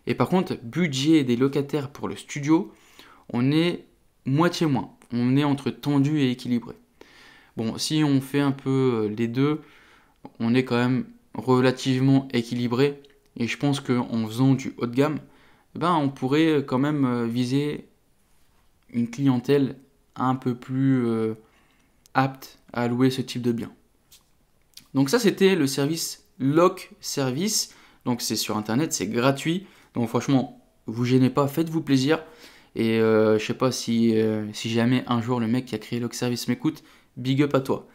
Et par contre, budget des locataires pour le studio, on est moitié moins. On est entre tendu et équilibré. Bon, si on fait un peu les deux, on est quand même relativement équilibré. Et je pense qu'en faisant du haut de gamme, on pourrait quand même viser une clientèle un peu plus apte à louer ce type de bien. Donc ça, c'était le service Loc Service. Donc c'est sur internet, c'est gratuit. Donc franchement, vous gênez pas, faites-vous plaisir. Et je sais pas si jamais un jour le mec qui a créé Loc Service m'écoute, big up à toi.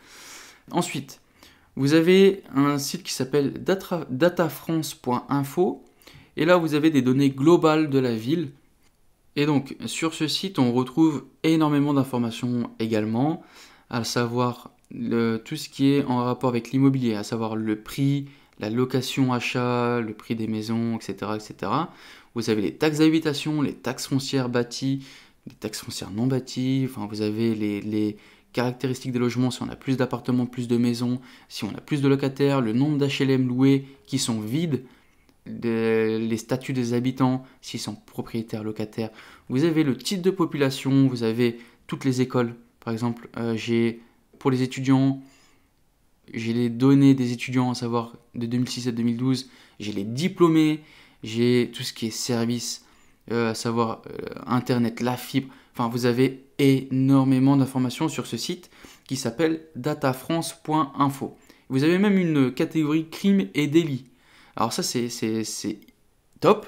Ensuite, vous avez un site qui s'appelle datafrance.info. Et là, vous avez des données globales de la ville. Et donc, sur ce site, on retrouve énormément d'informations également, à savoir tout ce qui est en rapport avec l'immobilier, à savoir le prix, la location achat, le prix des maisons, etc., etc. Vous avez les taxes d'habitation, les taxes foncières bâties, les taxes foncières non bâties, enfin, vous avez les caractéristiques des logements, si on a plus d'appartements, plus de maisons, si on a plus de locataires, le nombre d'HLM loués qui sont vides, les statuts des habitants, s'ils sont propriétaires, locataires. Vous avez le type de population, vous avez toutes les écoles. Par exemple, pour les étudiants, j'ai les données des étudiants, à savoir de 2006 à 2012. J'ai les diplômés, j'ai tout ce qui est service, à savoir Internet, la fibre. Enfin, vous avez énormément d'informations sur ce site qui s'appelle datafrance.info. Vous avez même une catégorie crimes et délits. Alors ça, c'est top.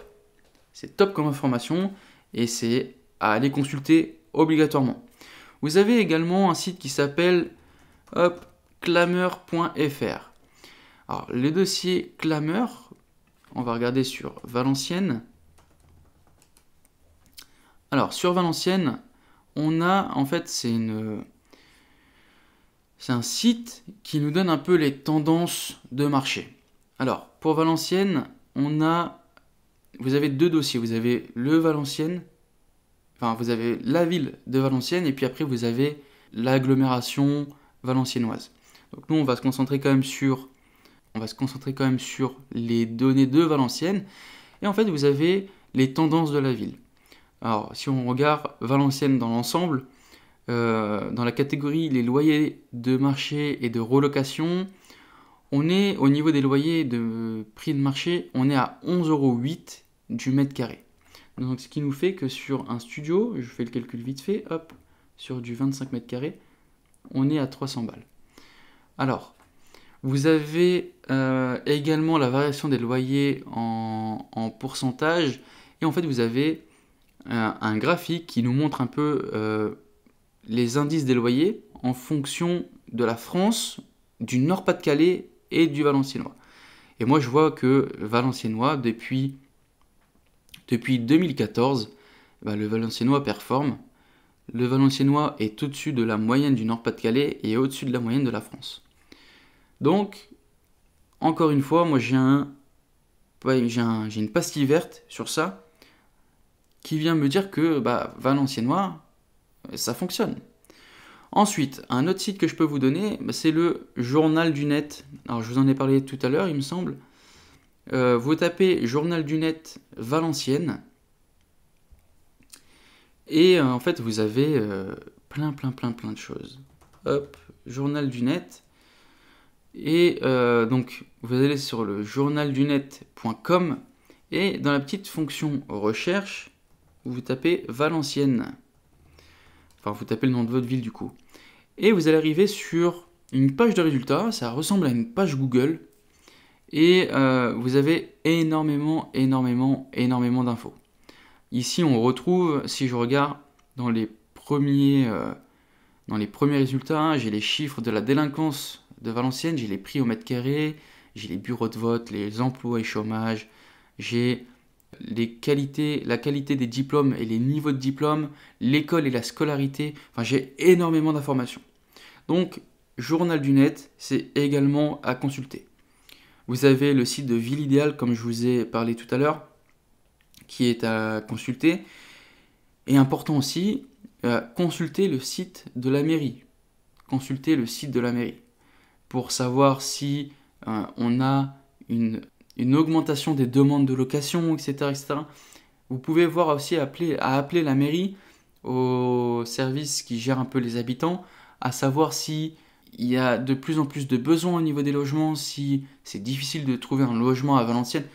C'est top comme information et c'est à aller consulter obligatoirement. Vous avez également un site qui s'appelle clameur.fr. Alors, les dossiers clameur, on va regarder sur Valenciennes. Alors, sur Valenciennes, on a, en fait, c'est un site qui nous donne un peu les tendances de marché. Alors, pour Valenciennes, vous avez deux dossiers. Vous avez vous avez la ville de Valenciennes et puis après vous avez l'agglomération valenciennoise. Donc nous, on va se concentrer quand même sur les données de Valenciennes. Et en fait, vous avez les tendances de la ville. Alors, si on regarde Valenciennes dans l'ensemble, dans la catégorie les loyers de marché et de relocation, on est au niveau des loyers de prix de marché, on est à 11,08 € du mètre carré. Donc ce qui nous fait que sur un studio, je fais le calcul vite fait, hop, sur du 25 mètres carrés, on est à 300 balles. Alors, vous avez également la variation des loyers en pourcentage, et en fait vous avez un graphique qui nous montre un peu les indices des loyers en fonction de la France, du Nord-Pas-de-Calais et du Valenciennois. Et moi je vois que Valenciennois, depuis 2014, le Valenciennois performe. Le Valenciennois est au-dessus de la moyenne du Nord-Pas-de-Calais et au-dessus de la moyenne de la France. Donc, encore une fois, moi j'ai une pastille verte sur ça qui vient me dire que Valenciennois, ça fonctionne. Ensuite, un autre site que je peux vous donner, c'est le Journal du Net. Alors je vous en ai parlé tout à l'heure, il me semble. Vous tapez Journal du Net Valenciennes. Et en fait, vous avez plein de choses. Hop, Journal du Net. Et donc, vous allez sur le journaldunet.com et dans la petite fonction recherche, vous tapez Valenciennes. Enfin, vous tapez le nom de votre ville du coup. Et vous allez arriver sur une page de résultats, ça ressemble à une page Google. Et vous avez énormément d'infos. Ici, on retrouve, si je regarde dans les premiers résultats, hein, j'ai les chiffres de la délinquance de Valenciennes, j'ai les prix au mètre carré, j'ai les bureaux de vote, les emplois et chômage, j'ai la qualité des diplômes et les niveaux de diplôme, l'école et la scolarité. Enfin, j'ai énormément d'informations. Donc, Journal du Net, c'est également à consulter. Vous avez le site de Ville Idéale, comme je vous ai parlé tout à l'heure, qui est à consulter. Et important aussi, consultez le site de la mairie. Consultez le site de la mairie pour savoir si on a une augmentation des demandes de location, etc. Vous pouvez voir aussi appeler la mairie au service qui gère un peu les habitants, à savoir si il y a de plus en plus de besoins au niveau des logements, si c'est difficile de trouver un logement à Valenciennes.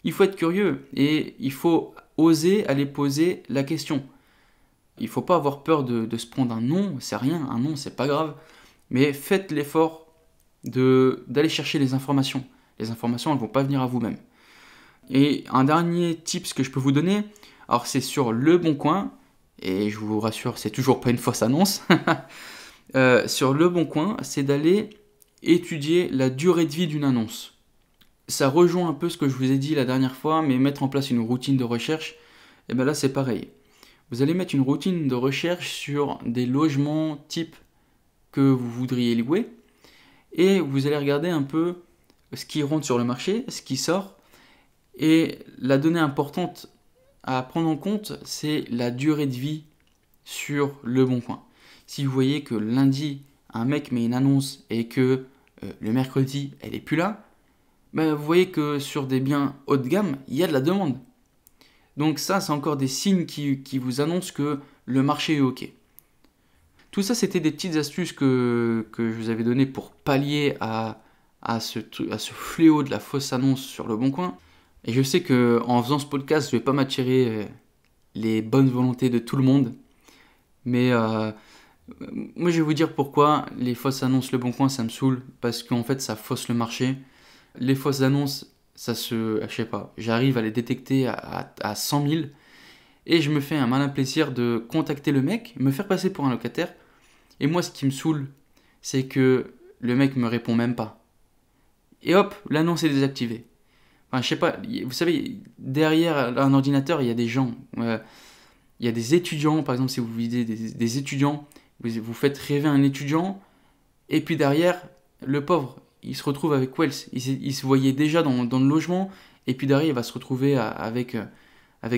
Il faut être curieux et il faut oser aller poser la question. Il ne faut pas avoir peur de se prendre un non, c'est rien, un non, c'est pas grave. Mais faites l'effort d'aller chercher les informations. Les informations, elles ne vont pas venir à vous-même. Et un dernier tips que je peux vous donner, alors c'est sur Le Bon Coin, et je vous rassure, c'est toujours pas une fausse annonce. Sur Le Bon Coin, c'est d'aller étudier la durée de vie d'une annonce. Ça rejoint un peu ce que je vous ai dit la dernière fois, mais mettre en place une routine de recherche, et bien là c'est pareil. Vous allez mettre une routine de recherche sur des logements type que vous voudriez louer, et vous allez regarder un peu ce qui rentre sur le marché, ce qui sort, et la donnée importante à prendre en compte, c'est la durée de vie sur Le Bon Coin. Si vous voyez que lundi, un mec met une annonce et que le mercredi, elle n'est plus là, ben vous voyez que sur des biens haut de gamme, il y a de la demande. Donc ça, c'est encore des signes qui vous annoncent que le marché est OK. Tout ça, c'était des petites astuces que je vous avais données pour pallier à ce fléau de la fausse annonce sur Le Bon Coin. Et je sais qu'en faisant ce podcast, je ne vais pas m'attirer les bonnes volontés de tout le monde. Mais moi, je vais vous dire pourquoi les fausses annonces Le Bon Coin, ça me saoule. Parce qu'en fait, ça fausse le marché. Les fausses annonces, je sais pas, j'arrive à les détecter à 100 000. Et je me fais un malin plaisir de contacter le mec, me faire passer pour un locataire. Et moi, ce qui me saoule, c'est que le mec me répond même pas. Et hop, l'annonce est désactivée. Enfin, je sais pas, vous savez, derrière un ordinateur, il y a des gens. Il y a des étudiants, par exemple, si vous visez des étudiants, vous faites rêver un étudiant, et puis derrière, le pauvre, il se retrouve avec Wells. Il se voyait déjà dans le logement, et puis derrière, il va se retrouver avec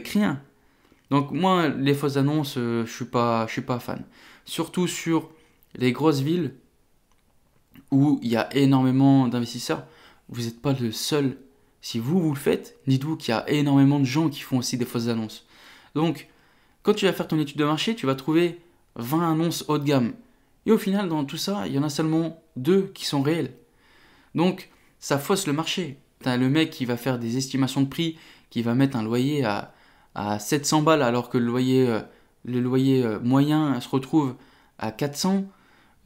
rien. Donc moi, les fausses annonces, je suis pas fan. Surtout sur les grosses villes où il y a énormément d'investisseurs. Vous n'êtes pas le seul. Si vous le faites, dites-vous qu'il y a énormément de gens qui font aussi des fausses annonces. Donc, quand tu vas faire ton étude de marché, tu vas trouver 20 annonces haut de gamme. Et au final, dans tout ça, il y en a seulement 2 qui sont réelles. Donc, ça fausse le marché. T'as le mec qui va faire des estimations de prix, qui va mettre un loyer à 700 balles alors que le loyer moyen se retrouve à 400.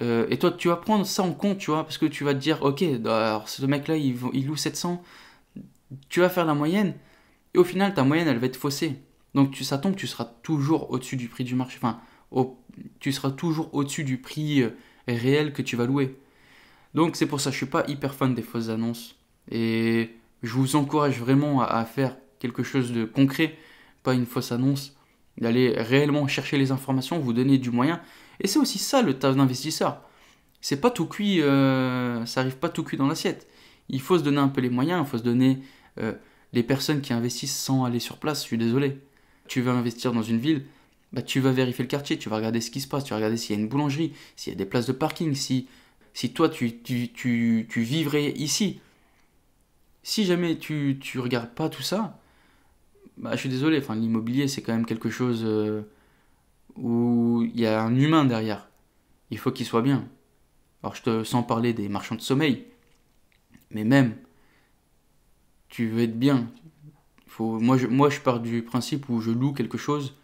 Et toi, tu vas prendre ça en compte, tu vois, parce que tu vas te dire, ok, alors ce mec-là, il loue 700. Tu vas faire la moyenne, et au final, ta moyenne, elle va être faussée. Donc, ça tombe, tu seras toujours au-dessus du prix du marché. Enfin, tu seras toujours au-dessus du prix réel que tu vas louer. Donc, c'est pour ça que je ne suis pas hyper fan des fausses annonces. Et je vous encourage vraiment à faire quelque chose de concret, pas une fausse annonce, d'aller réellement chercher les informations, vous donner du moyen. Et c'est aussi ça le taf d'investisseur. C'est pas tout cuit, ça arrive pas tout cuit dans l'assiette. Il faut se donner un peu les moyens, il faut se donner les personnes qui investissent sans aller sur place. Je suis désolé. Tu veux investir dans une ville, bah, tu vas vérifier le quartier, tu vas regarder ce qui se passe, tu vas regarder s'il y a une boulangerie, s'il y a des places de parking, si toi tu vivrais ici. Si jamais tu regardes pas tout ça, bah, je suis désolé, enfin, l'immobilier c'est quand même quelque chose où il y a un humain derrière. Il faut qu'il soit bien. Alors je te sens parler des marchands de sommeil, mais même, tu veux être bien. Moi je pars du principe où je loue quelque chose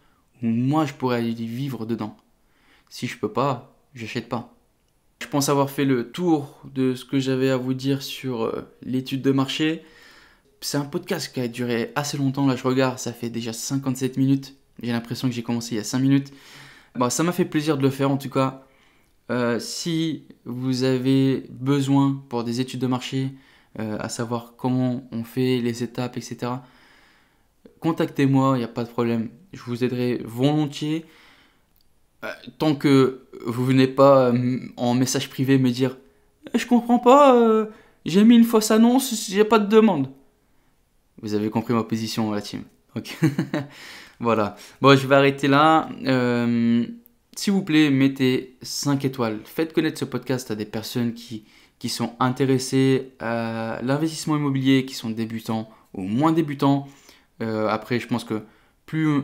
où moi je pourrais aller vivre dedans. Si je peux pas, j'achète pas. Je pense avoir fait le tour de ce que j'avais à vous dire sur l'étude de marché. C'est un podcast qui a duré assez longtemps. Là, je regarde, ça fait déjà 57 minutes. J'ai l'impression que j'ai commencé il y a 5 minutes. Bon, ça m'a fait plaisir de le faire en tout cas. Si vous avez besoin pour des études de marché, à savoir comment on fait les étapes, etc., contactez-moi, il n'y a pas de problème. Je vous aiderai volontiers. Tant que vous venez pas en message privé me dire je comprends pas, j'ai mis une fausse annonce, j'ai pas de demande. Vous avez compris ma position, la team. Ok. Voilà. Bon, je vais arrêter là. S'il vous plaît, mettez 5 étoiles. Faites connaître ce podcast à des personnes qui sont intéressées à l'investissement immobilier, qui sont débutants ou moins débutants. Après, je pense que plus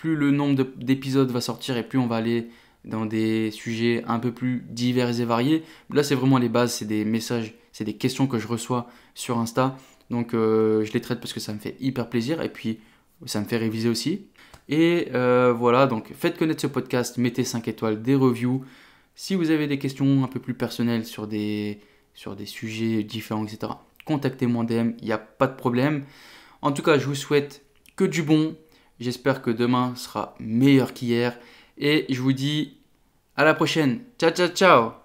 le nombre d'épisodes va sortir et plus on va aller dans des sujets un peu plus divers et variés. Là, c'est vraiment les bases, c'est des messages, c'est des questions que je reçois sur Insta. Donc, je les traite parce que ça me fait hyper plaisir et puis ça me fait réviser aussi. Et voilà, donc faites connaître ce podcast, mettez 5 étoiles, des reviews. Si vous avez des questions un peu plus personnelles sur des sujets différents, etc., contactez-moi en DM, il n'y a pas de problème. En tout cas, je vous souhaite que du bon. J'espère que demain sera meilleur qu'hier. Et je vous dis à la prochaine. Ciao, ciao, ciao!